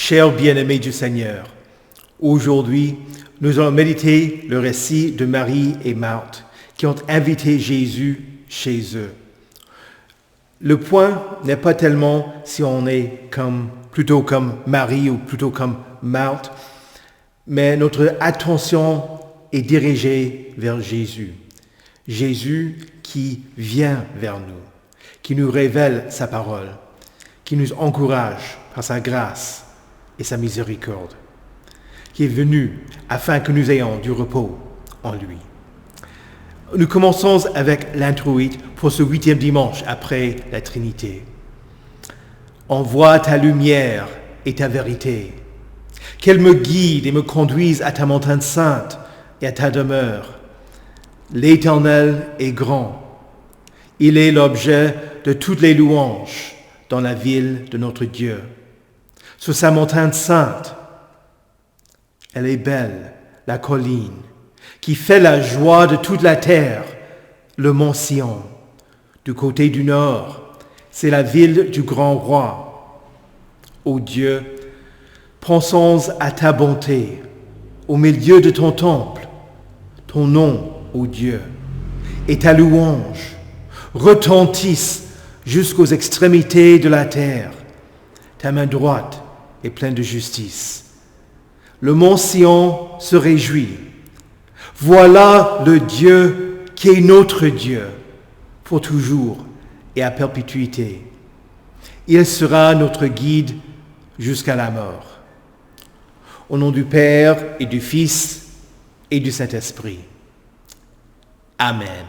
Chers bien-aimés du Seigneur, aujourd'hui, nous allons méditer le récit de Marie et Marthe qui ont invité Jésus chez eux. Le point n'est pas tellement si on est plutôt comme Marie ou plutôt comme Marthe, mais notre attention est dirigée vers Jésus. Jésus qui vient vers nous, qui nous révèle sa parole, qui nous encourage par sa grâce et sa miséricorde, qui est venu afin que nous ayons du repos en lui. Nous commençons avec l'introïte pour ce 8e dimanche après la Trinité. Envoie ta lumière et ta vérité, qu'elle me guide et me conduise à ta montagne sainte et à ta demeure. L'Éternel est grand. Il est l'objet de toutes les louanges dans la ville de notre Dieu. Sur sa montagne sainte, elle est belle, la colline, qui fait la joie de toute la terre, le mont Sion. Du côté du nord, c'est la ville du grand roi. Ô Dieu, pensons à ta bonté, au milieu de ton temple, ton nom, ô Dieu, et ta louange retentissent jusqu'aux extrémités de la terre. Ta main droite est pleine de justice. Le mont Sion se réjouit. Voilà le Dieu qui est notre Dieu pour toujours et à perpétuité. Il sera notre guide jusqu'à la mort. Au nom du Père et du Fils et du Saint-Esprit. Amen.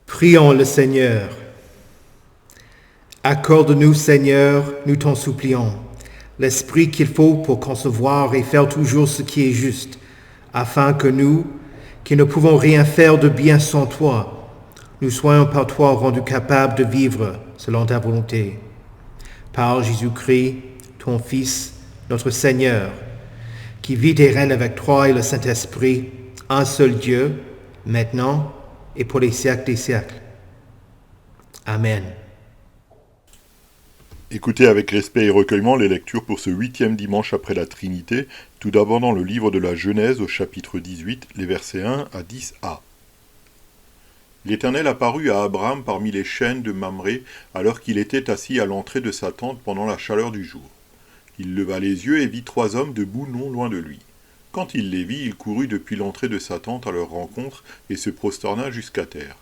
Prions le Seigneur. Accorde-nous, Seigneur, nous t'en supplions, l'esprit qu'il faut pour concevoir et faire toujours ce qui est juste, afin que nous, qui ne pouvons rien faire de bien sans toi, nous soyons par toi rendus capables de vivre selon ta volonté. Par Jésus-Christ, ton Fils, notre Seigneur, qui vit et règne avec toi et le Saint-Esprit, un seul Dieu, maintenant et pour les siècles des siècles. Amen. Écoutez avec respect et recueillement les lectures pour ce 8e dimanche après la Trinité, tout d'abord dans le livre de la Genèse au chapitre 18, les versets 1 à 10a. L'Éternel apparut à Abraham parmi les chênes de Mamré, alors qu'il était assis à l'entrée de sa tente pendant la chaleur du jour. Il leva les yeux et vit 3 hommes debout non loin de lui. Quand il les vit, il courut depuis l'entrée de sa tente à leur rencontre et se prosterna jusqu'à terre.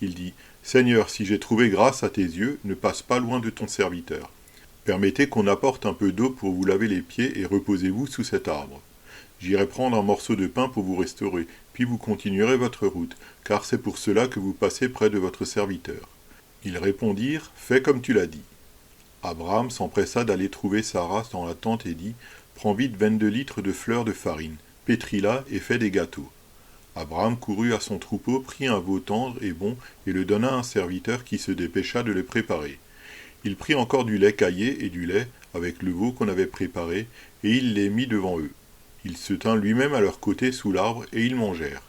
Il dit « Seigneur, si j'ai trouvé grâce à tes yeux, ne passe pas loin de ton serviteur. Permettez qu'on apporte un peu d'eau pour vous laver les pieds et reposez-vous sous cet arbre. J'irai prendre un morceau de pain pour vous restaurer, puis vous continuerez votre route, car c'est pour cela que vous passez près de votre serviteur. » Ils répondirent, « Fais comme tu l'as dit. » Abraham s'empressa d'aller trouver Sarah dans la tente et dit, « Prends vite 22 litres de fleur de farine, pétris-la et fais des gâteaux. » Abraham courut à son troupeau, prit un veau tendre et bon, et le donna à un serviteur qui se dépêcha de le préparer. Il prit encore du lait caillé et du lait, avec le veau qu'on avait préparé, et il les mit devant eux. Il se tint lui-même à leur côté sous l'arbre, et ils mangèrent.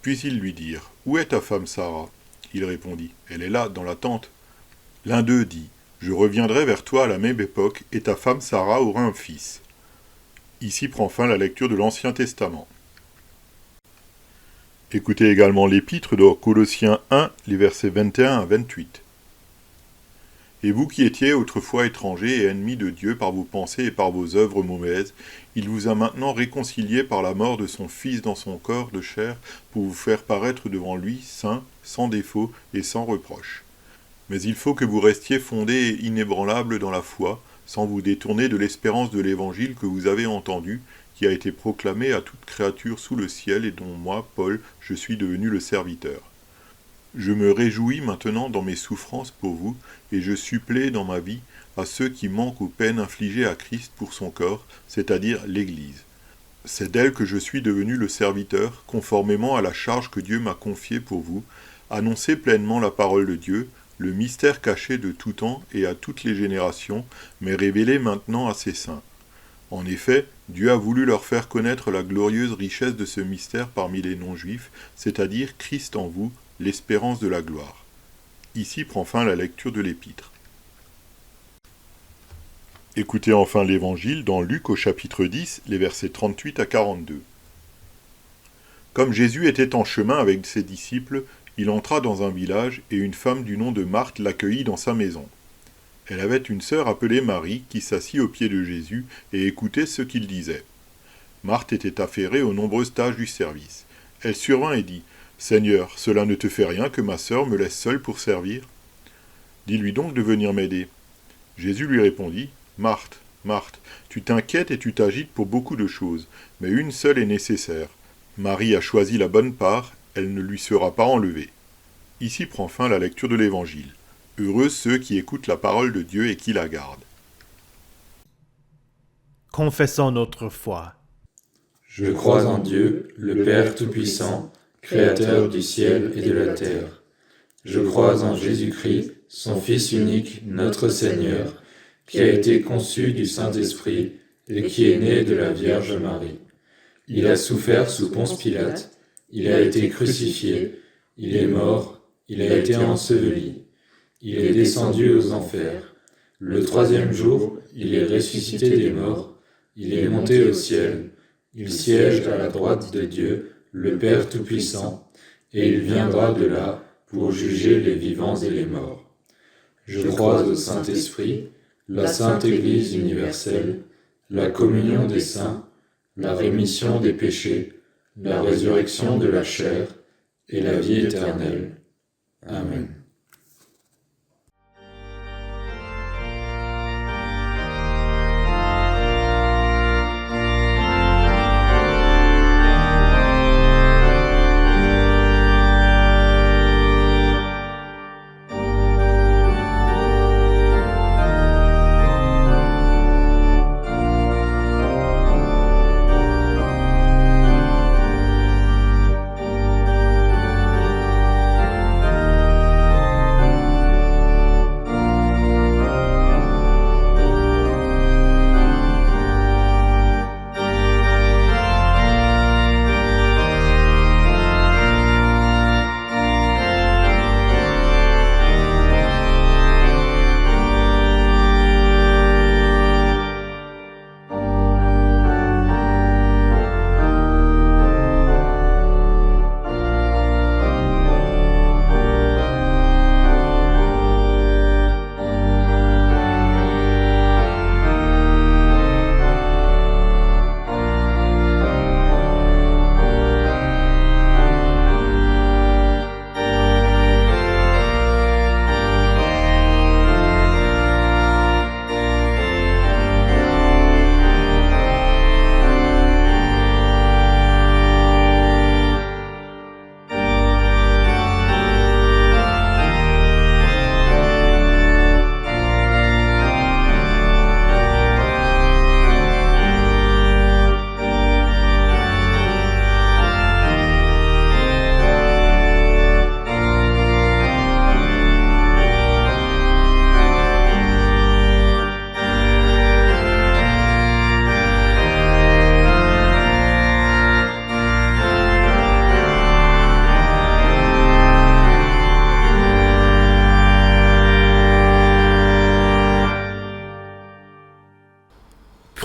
Puis ils lui dirent, « Où est ta femme Sarah ?» Il répondit, « Elle est là, dans la tente. » L'un d'eux dit, « Je reviendrai vers toi à la même époque, et ta femme Sarah aura un fils. » Ici prend fin la lecture de l'Ancien Testament. Écoutez également l'épître de Colossiens 1, les versets 21 à 28. Et vous qui étiez autrefois étrangers et ennemis de Dieu par vos pensées et par vos œuvres mauvaises, il vous a maintenant réconciliés par la mort de son Fils dans son corps de chair pour vous faire paraître devant lui saint, sans défaut et sans reproche. Mais il faut que vous restiez fondés et inébranlables dans la foi, sans vous détourner de l'espérance de l'Évangile que vous avez entendu, qui a été proclamé à toute créature sous le ciel et dont moi, Paul, je suis devenu le serviteur. Je me réjouis maintenant dans mes souffrances pour vous, et je supplée dans ma vie à ceux qui manquent aux peines infligées à Christ pour son corps, c'est-à-dire l'Église. C'est d'elle que je suis devenu le serviteur, conformément à la charge que Dieu m'a confiée pour vous, annoncer pleinement la parole de Dieu, le mystère caché de tout temps et à toutes les générations, mais révélé maintenant à ses saints. En effet, Dieu a voulu leur faire connaître la glorieuse richesse de ce mystère parmi les non-juifs, c'est-à-dire Christ en vous, l'espérance de la gloire. Ici prend fin la lecture de l'épître. Écoutez enfin l'Évangile dans Luc au chapitre 10, les versets 38 à 42. Comme Jésus était en chemin avec ses disciples, il entra dans un village et une femme du nom de Marthe l'accueillit dans sa maison. Elle avait une sœur appelée Marie qui s'assit aux pieds de Jésus et écoutait ce qu'il disait. Marthe était affairée aux nombreuses tâches du service. Elle survint et dit, « Seigneur, cela ne te fait rien que ma sœur me laisse seule pour servir ? Dis-lui donc de venir m'aider. » Jésus lui répondit, « Marthe, Marthe, tu t'inquiètes et tu t'agites pour beaucoup de choses, mais une seule est nécessaire. Marie a choisi la bonne part, elle ne lui sera pas enlevée. » Ici prend fin la lecture de l'Évangile. Heureux ceux qui écoutent la parole de Dieu et qui la gardent. Confessons notre foi. Je crois en Dieu, le Père Tout-Puissant, Créateur du ciel et de la terre. Je crois en Jésus-Christ, son Fils unique, notre Seigneur, qui a été conçu du Saint-Esprit et qui est né de la Vierge Marie. Il a souffert sous Ponce Pilate, il a été crucifié, il est mort, il a été enseveli, il est descendu aux enfers. Le troisième jour, il est ressuscité des morts, il est monté au ciel, il siège à la droite de Dieu, le Père Tout-Puissant, et il viendra de là pour juger les vivants et les morts. Je crois au Saint-Esprit, la Sainte Église universelle, la communion des saints, la rémission des péchés, la résurrection de la chair et la vie éternelle. Amen.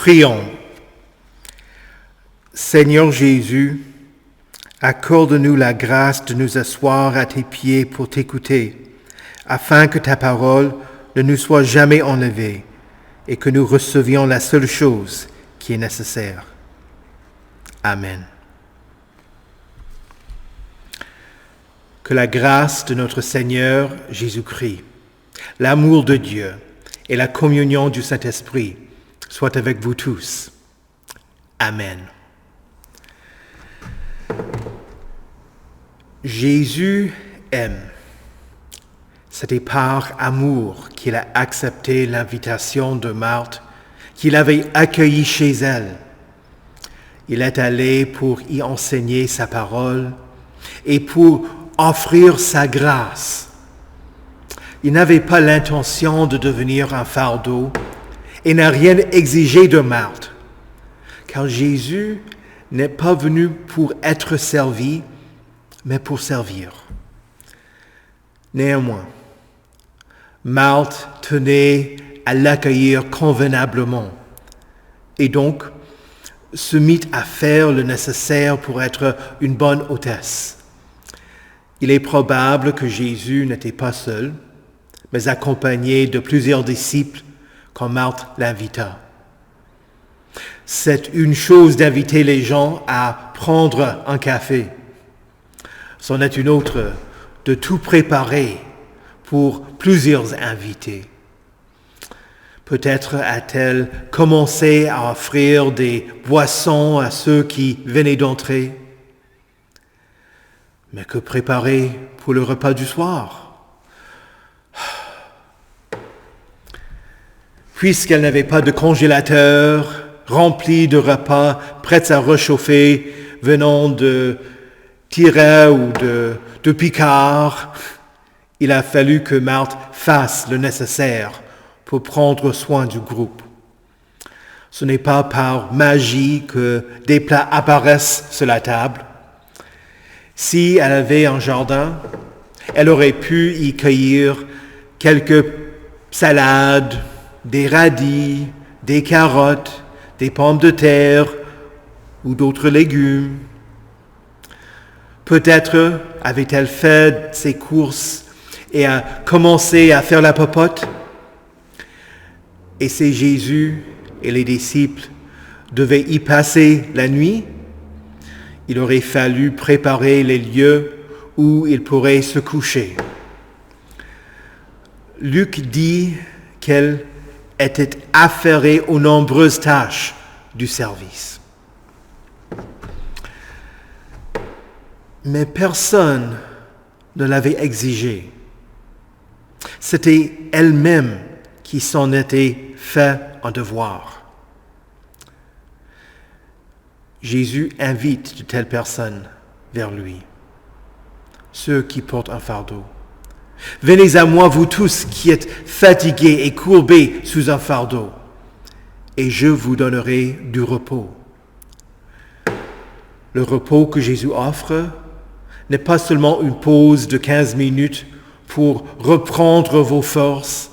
Prions. Seigneur Jésus, accorde-nous la grâce de nous asseoir à tes pieds pour t'écouter, afin que ta parole ne nous soit jamais enlevée et que nous recevions la seule chose qui est nécessaire. Amen. Que la grâce de notre Seigneur Jésus-Christ, l'amour de Dieu et la communion du Saint-Esprit soient avec vous tous. Amen. Jésus aime. C'était par amour qu'il a accepté l'invitation de Marthe, qu'il avait accueillie chez elle. Il est allé pour y enseigner sa parole et pour offrir sa grâce. Il n'avait pas l'intention de devenir un fardeau et n'a rien exigé de Marthe, car Jésus n'est pas venu pour être servi, mais pour servir. Néanmoins, Marthe tenait à l'accueillir convenablement et donc se mit à faire le nécessaire pour être une bonne hôtesse. Il est probable que Jésus n'était pas seul, mais accompagné de plusieurs disciples quand Marthe l'invita. C'est une chose d'inviter les gens à prendre un café. C'en est une autre de tout préparer pour plusieurs invités. Peut-être a-t-elle commencé à offrir des boissons à ceux qui venaient d'entrer. Mais que préparer pour le repas du soir? Puisqu'elle n'avait pas de congélateur rempli de repas prêts à réchauffer venant de Tyr ou de Picard, il a fallu que Marthe fasse le nécessaire pour prendre soin du groupe. Ce n'est pas par magie que des plats apparaissent sur la table. Si elle avait un jardin, elle aurait pu y cueillir quelques salades, des radis, des carottes, des pommes de terre ou d'autres légumes. Peut-être avait-elle fait ses courses et a commencé à faire la popote. Et si Jésus et les disciples devaient y passer la nuit, il aurait fallu préparer les lieux où ils pourraient se coucher. Luc dit qu'elle était affairée aux nombreuses tâches du service. Mais personne ne l'avait exigé. C'était elle-même qui s'en était fait un devoir. Jésus invite de telles personnes vers lui, ceux qui portent un fardeau. Venez à moi, vous tous qui êtes fatigués et courbés sous un fardeau, et je vous donnerai du repos. Le repos que Jésus offre n'est pas seulement une pause de 15 minutes pour reprendre vos forces,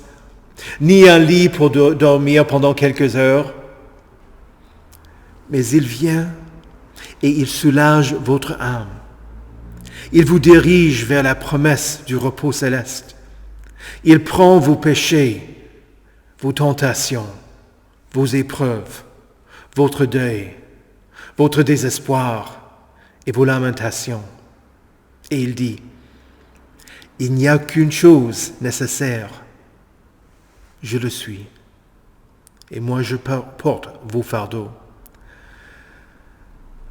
ni un lit pour dormir pendant quelques heures, mais il vient et il soulage votre âme. Il vous dirige vers la promesse du repos céleste. Il prend vos péchés, vos tentations, vos épreuves, votre deuil, votre désespoir et vos lamentations. Et il dit, il n'y a qu'une chose nécessaire. Je le suis. Et moi je porte vos fardeaux.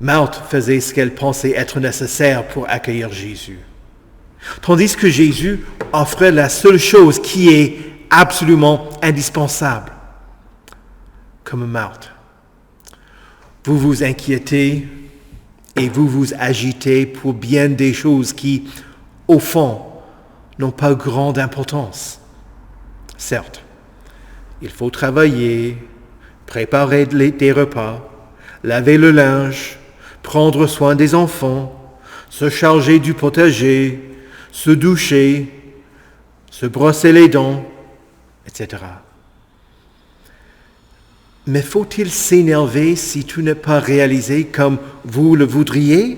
Marthe faisait ce qu'elle pensait être nécessaire pour accueillir Jésus. Tandis que Jésus offrait la seule chose qui est absolument indispensable. Comme Marthe, vous vous inquiétez et vous vous agitez pour bien des choses qui, au fond, n'ont pas grande importance. Certes, il faut travailler, préparer des repas, laver le linge, prendre soin des enfants, se charger du potager, se doucher, se brosser les dents, etc. Mais faut-il s'énerver si tout n'est pas réalisé comme vous le voudriez?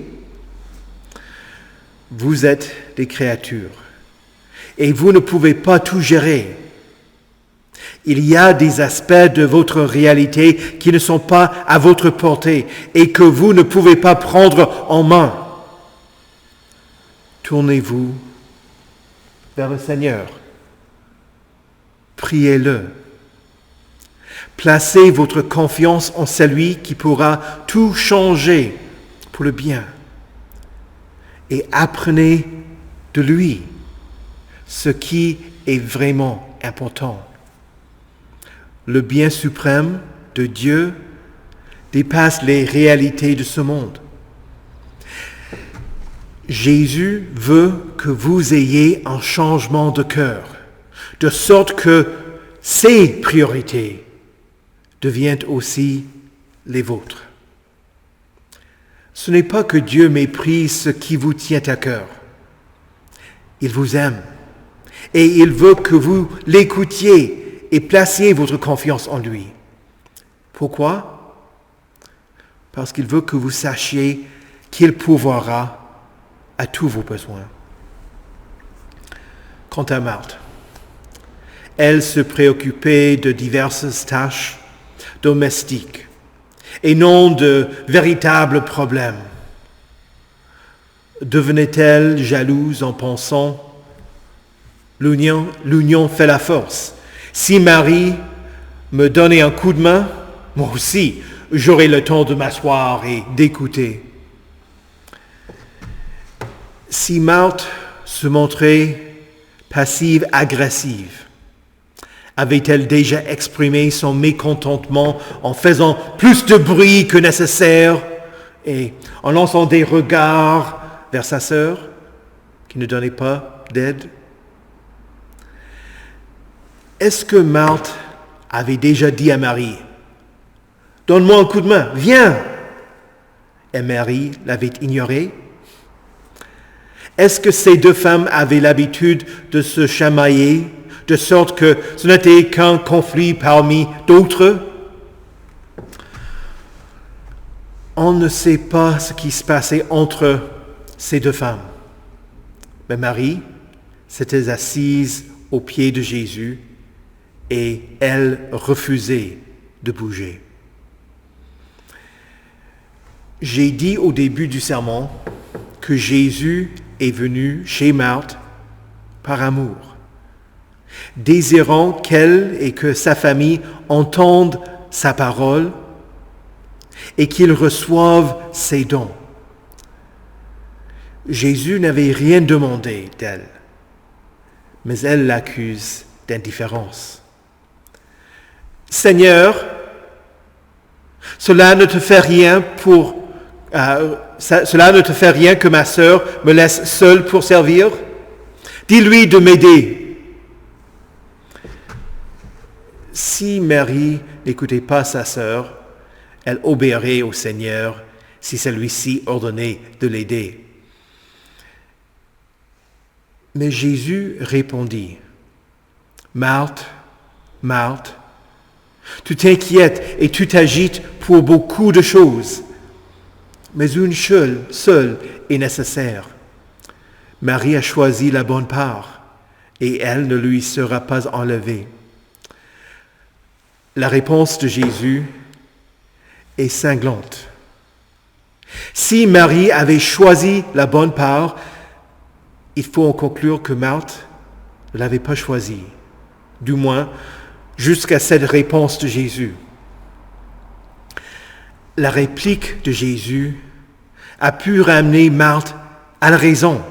Vous êtes des créatures et vous ne pouvez pas tout gérer. Il y a des aspects de votre réalité qui ne sont pas à votre portée et que vous ne pouvez pas prendre en main. Tournez-vous vers le Seigneur. Priez-le. Placez votre confiance en celui qui pourra tout changer pour le bien. Et apprenez de lui ce qui est vraiment important. Le bien suprême de Dieu dépasse les réalités de ce monde. Jésus veut que vous ayez un changement de cœur, de sorte que ses priorités deviennent aussi les vôtres. Ce n'est pas que Dieu méprise ce qui vous tient à cœur. Il vous aime et il veut que vous l'écoutiez et placiez votre confiance en lui. Pourquoi? Parce qu'il veut que vous sachiez qu'il pourvoira à tous vos besoins. Quant à Marthe, elle se préoccupait de diverses tâches domestiques et non de véritables problèmes. Devenait-elle jalouse en pensant « L'union fait la force. Si Marie me donnait un coup de main, moi aussi, j'aurais le temps de m'asseoir et d'écouter. » Si Marthe se montrait passive-agressive, avait-elle déjà exprimé son mécontentement en faisant plus de bruit que nécessaire et en lançant des regards vers sa sœur qui ne donnait pas d'aide? Est-ce que Marthe avait déjà dit à Marie « Donne-moi un coup de main, viens !» et Marie l'avait ignoré? Est-ce que ces deux femmes avaient l'habitude de se chamailler de sorte que ce n'était qu'un conflit parmi d'autres? On ne sait pas ce qui se passait entre ces deux femmes. Mais Marie s'était assise aux pieds de Jésus et elle refusait de bouger. J'ai dit au début du sermon que Jésus est venu chez Marthe par amour, désirant qu'elle et que sa famille entendent sa parole et qu'ils reçoivent ses dons. Jésus n'avait rien demandé d'elle, mais elle l'accuse d'indifférence. « Seigneur, cela ne te fait rien que ma sœur me laisse seule pour servir? Dis-lui de m'aider. » Si Marie n'écoutait pas sa sœur, elle obéirait au Seigneur si celui-ci ordonnait de l'aider. Mais Jésus répondit, « Marthe, Marthe, tu t'inquiètes et tu t'agites pour beaucoup de choses, mais une seule est nécessaire. Marie a choisi la bonne part, et elle ne lui sera pas enlevée. » La réponse de Jésus est cinglante. Si Marie avait choisi la bonne part, il faut en conclure que Marthe ne l'avait pas choisie, du moins jusqu'à cette réponse de Jésus. La réplique de Jésus a pu ramener Marthe à la raison.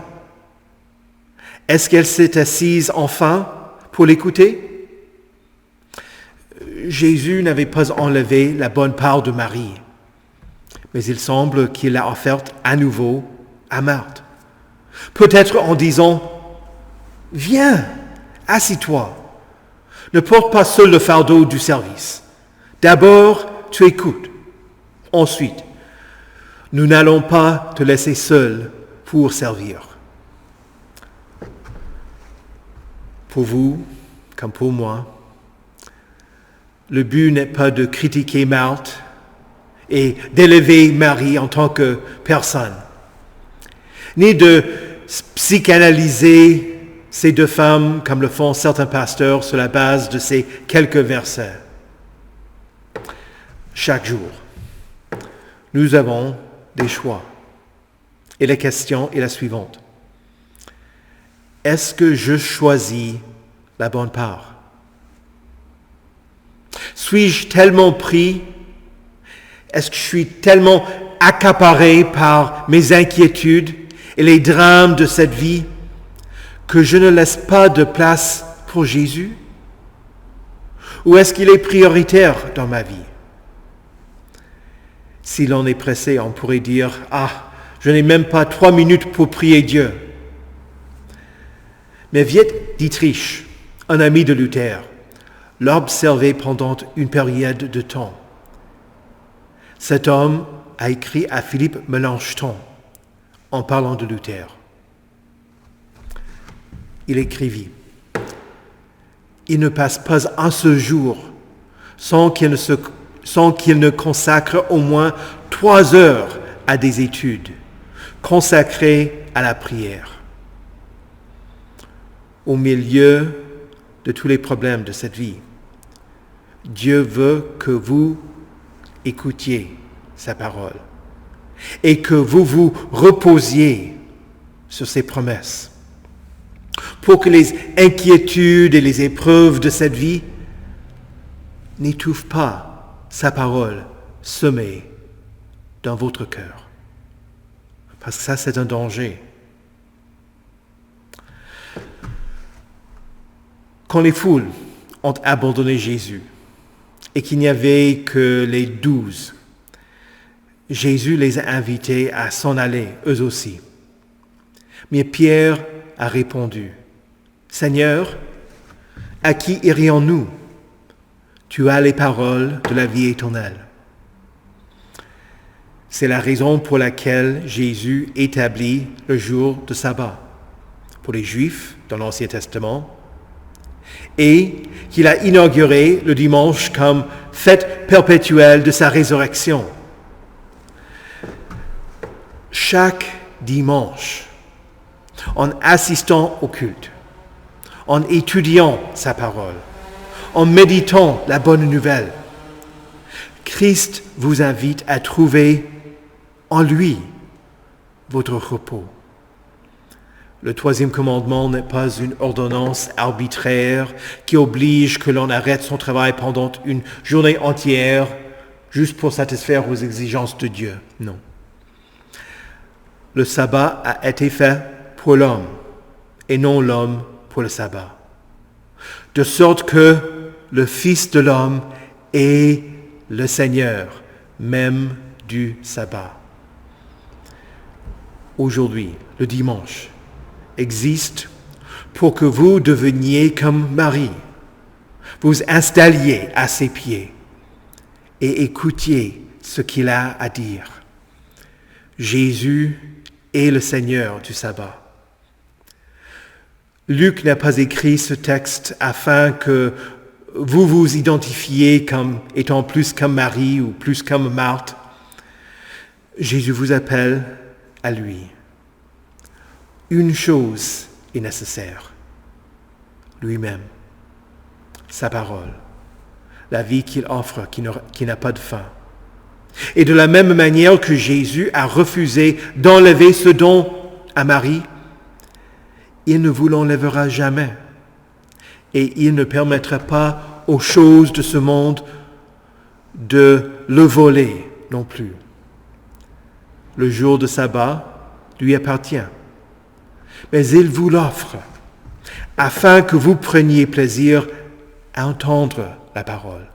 Est-ce qu'elle s'est assise enfin pour l'écouter? Jésus n'avait pas enlevé la bonne part de Marie, mais il semble qu'il l'a offerte à nouveau à Marthe. Peut-être en disant « Viens, assis-toi, ne porte pas seul le fardeau du service. D'abord, tu écoutes. Ensuite, nous n'allons pas te laisser seul pour servir. » Pour vous, comme pour moi, Le but n'est pas de critiquer Marthe et d'élever Marie en tant que personne, ni de psychanalyser ces deux femmes comme le font certains pasteurs sur la base de ces quelques versets. Chaque jour, nous avons des choix. Et la question est la suivante. Est-ce que je choisis la bonne part? Suis-je tellement pris? Est-ce que je suis tellement accaparé par mes inquiétudes et les drames de cette vie que je ne laisse pas de place pour Jésus? Ou est-ce qu'il est prioritaire dans ma vie? Si l'on est pressé, on pourrait dire « Ah, je n'ai même pas 3 minutes pour prier Dieu. » Mais Wiet Dietrich, un ami de Luther, l'a observé pendant une période de temps. Cet homme a écrit à Philippe Melanchthon en parlant de Luther. Il écrivit « Il ne passe pas un seul jour sans qu'il ne consacre au moins 3 heures à des études consacrées à la prière. Au milieu de tous les problèmes de cette vie, Dieu veut que vous écoutiez sa parole et que vous vous reposiez sur ses promesses pour que les inquiétudes et les épreuves de cette vie n'étouffent pas sa parole semée dans votre cœur. Parce que ça, c'est un danger. Quand les foules ont abandonné Jésus et qu'il n'y avait que les 12, Jésus les a invités à s'en aller, eux aussi. Mais Pierre a répondu, « Seigneur, à qui irions-nous? Tu as les paroles de la vie éternelle. » C'est la raison pour laquelle Jésus établit le jour de sabbat pour les Juifs dans l'Ancien Testament et qu'il a inauguré le dimanche comme fête perpétuelle de sa résurrection. Chaque dimanche, en assistant au culte, en étudiant sa parole, en méditant la bonne nouvelle, Christ vous invite à trouver en lui votre repos. Le 3e commandement n'est pas une ordonnance arbitraire qui oblige que l'on arrête son travail pendant une journée entière juste pour satisfaire aux exigences de Dieu. Non. Le sabbat a été fait pour l'homme et non l'homme pour le sabbat. De sorte que le Fils de l'homme est le Seigneur même du sabbat. Aujourd'hui, le dimanche, existe pour que vous deveniez comme Marie, vous installiez à ses pieds et écoutiez ce qu'il a à dire. Jésus est le Seigneur du sabbat. Luc n'a pas écrit ce texte afin que vous vous identifiez comme étant plus comme Marie ou plus comme Marthe. Jésus vous appelle à lui. Une chose est nécessaire, lui-même, sa parole, la vie qu'il offre, qui n'a pas de fin. Et de la même manière que Jésus a refusé d'enlever ce don à Marie, il ne vous l'enlèvera jamais. Et il ne permettra pas aux choses de ce monde de le voler non plus. Le jour de sabbat lui appartient. Mais il vous l'offre afin que vous preniez plaisir à entendre la parole,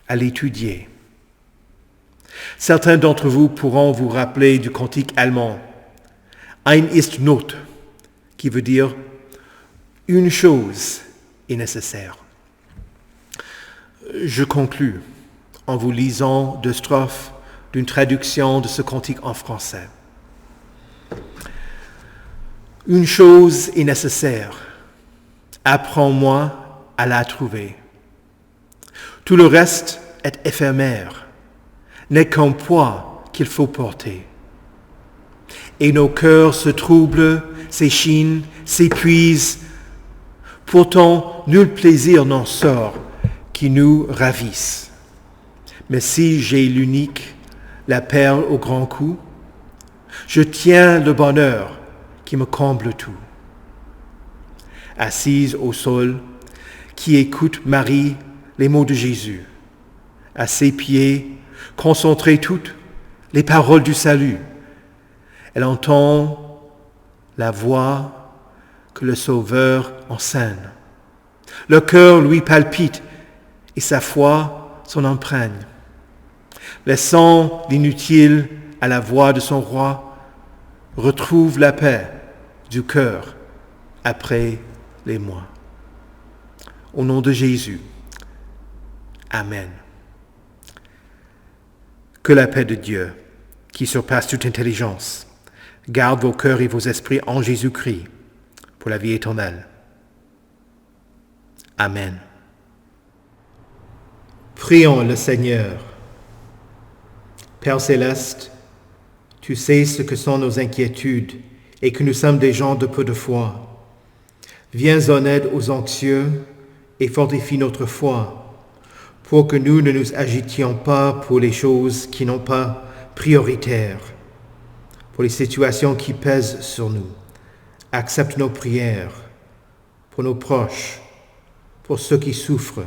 à l'étudier. Certains d'entre vous pourront vous rappeler du cantique allemand « Ein ist not » qui veut dire « une chose est nécessaire ». Je conclus en vous lisant 2 strophes d'une traduction de ce cantique en français. Une chose est nécessaire, apprends-moi à la trouver. Tout le reste est éphémère, n'est qu'un poids qu'il faut porter. Et nos cœurs se troublent, s'échinent, s'épuisent. Pourtant, nul plaisir n'en sort qui nous ravisse. Mais si j'ai l'unique, la perle au grand cou, je tiens le bonheur qui me comble tout. Assise au sol, qui écoute Marie les mots de Jésus. À ses pieds, concentrées toutes les paroles du salut. Elle entend la voix que le Sauveur enseigne. Le cœur lui palpite et sa foi s'en imprègne. Laissant l'inutile à la voix de son roi, retrouve la paix du cœur après les mois. Au nom de Jésus, Amen. Que la paix de Dieu, qui surpasse toute intelligence, garde vos cœurs et vos esprits en Jésus-Christ pour la vie éternelle. Amen. Prions le Seigneur. Père céleste, tu sais ce que sont nos inquiétudes et que nous sommes des gens de peu de foi. Viens en aide aux anxieux et fortifie notre foi pour que nous ne nous agitions pas pour les choses qui n'ont pas prioritaire, pour les situations qui pèsent sur nous. Accepte nos prières pour nos proches, pour ceux qui souffrent,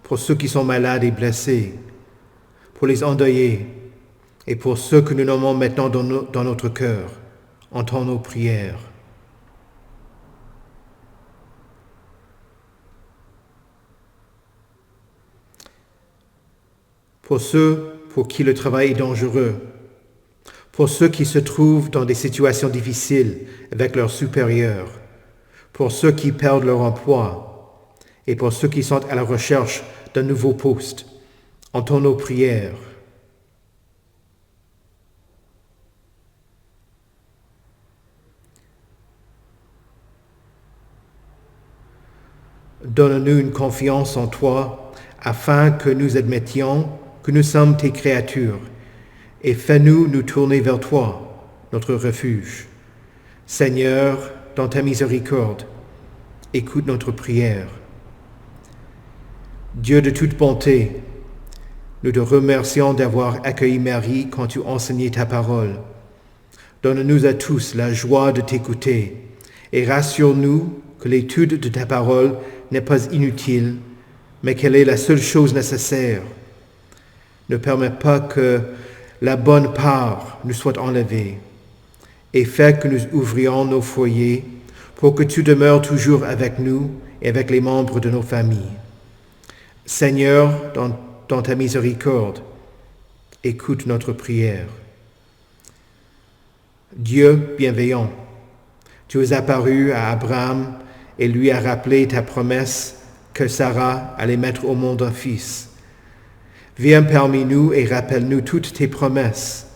pour ceux qui sont malades et blessés, pour les endeuillés et pour ceux que nous nommons maintenant dans notre cœur. Entends nos prières. Pour ceux pour qui le travail est dangereux, pour ceux qui se trouvent dans des situations difficiles avec leurs supérieurs, pour ceux qui perdent leur emploi et pour ceux qui sont à la recherche d'un nouveau poste, entends nos prières. Donne-nous une confiance en toi afin que nous admettions que nous sommes tes créatures et fais-nous nous tourner vers toi, notre refuge. Seigneur, dans ta miséricorde, écoute notre prière. Dieu de toute bonté, nous te remercions d'avoir accueilli Marie quand tu enseignais ta parole. Donne-nous à tous la joie de t'écouter et rassure-nous que l'étude de ta parole n'est pas inutile, mais qu'elle est la seule chose nécessaire. Ne permets pas que la bonne part nous soit enlevée et fais que nous ouvrions nos foyers pour que tu demeures toujours avec nous et avec les membres de nos familles. Seigneur, dans ta miséricorde, écoute notre prière. Dieu bienveillant, tu es apparu à Abraham et lui as rappelé ta promesse que Sarah allait mettre au monde un fils. Viens parmi nous et rappelle-nous toutes tes promesses,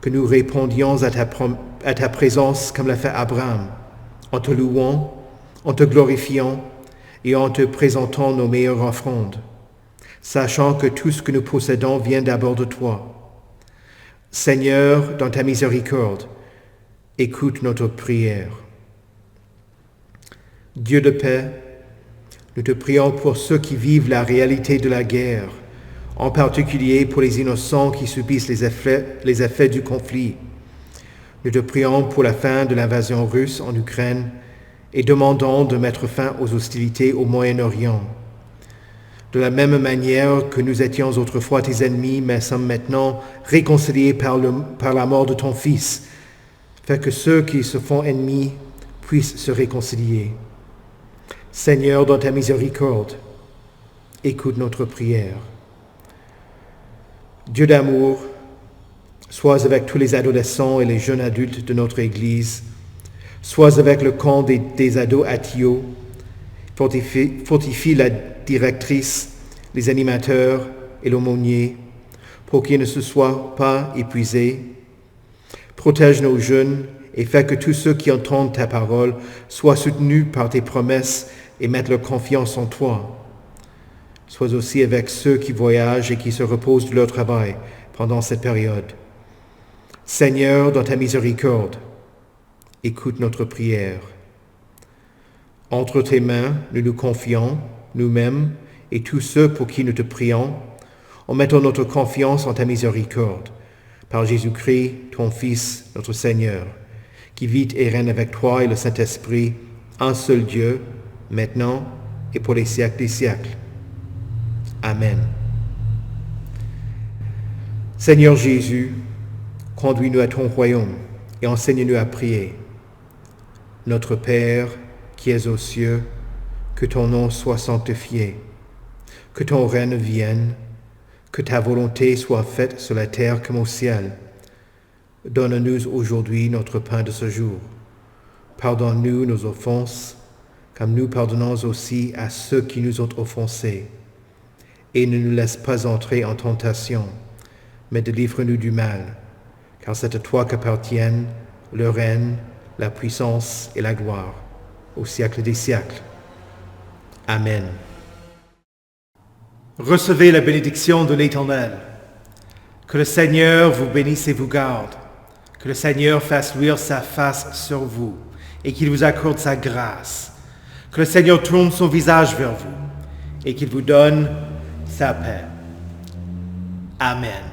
que nous répondions à ta présence comme l'a fait Abraham, en te louant, en te glorifiant et en te présentant nos meilleures offrandes, sachant que tout ce que nous possédons vient d'abord de toi. Seigneur, dans ta miséricorde, écoute notre prière. Dieu de paix, nous te prions pour ceux qui vivent la réalité de la guerre, en particulier pour les innocents qui subissent les effets du conflit. Nous te prions pour la fin de l'invasion russe en Ukraine et demandons de mettre fin aux hostilités au Moyen-Orient. De la même manière que nous étions autrefois tes ennemis, mais sommes maintenant réconciliés par la mort de ton Fils, fais que ceux qui se font ennemis puissent se réconcilier. Seigneur, dans ta miséricorde, écoute notre prière. Dieu d'amour, sois avec tous les adolescents et les jeunes adultes de notre Église, sois avec le camp des ados à Thio, fortifie la directrice, les animateurs et l'aumônier, pour qu'ils ne se soient pas épuisés. Protège nos jeunes et fais que tous ceux qui entendent ta parole soient soutenus par tes promesses et mettent leur confiance en toi. Sois aussi avec ceux qui voyagent et qui se reposent de leur travail pendant cette période. Seigneur, dans ta miséricorde, écoute notre prière. Entre tes mains, nous nous confions, nous-mêmes et tous ceux pour qui nous te prions, en mettant notre confiance en ta miséricorde, par Jésus-Christ, ton Fils, notre Seigneur, qui vit et règne avec toi et le Saint-Esprit, un seul Dieu, maintenant et pour les siècles des siècles. Amen. Seigneur Jésus, conduis-nous à ton royaume et enseigne-nous à prier. Notre Père, qui es aux cieux, que ton nom soit sanctifié, que ton règne vienne, que ta volonté soit faite sur la terre comme au ciel. Donne-nous aujourd'hui notre pain de ce jour. Pardonne-nous nos offenses, comme nous pardonnons aussi à ceux qui nous ont offensés. Et ne nous laisse pas entrer en tentation, mais délivre-nous du mal, car c'est à toi qu'appartiennent le règne, la puissance et la gloire, au siècle des siècles. Amen. Recevez la bénédiction de l'Éternel. Que le Seigneur vous bénisse et vous garde. Que le Seigneur fasse luire sa face sur vous et qu'il vous accorde sa grâce. Que le Seigneur tourne son visage vers vous et qu'il vous donne sa paix. Amen.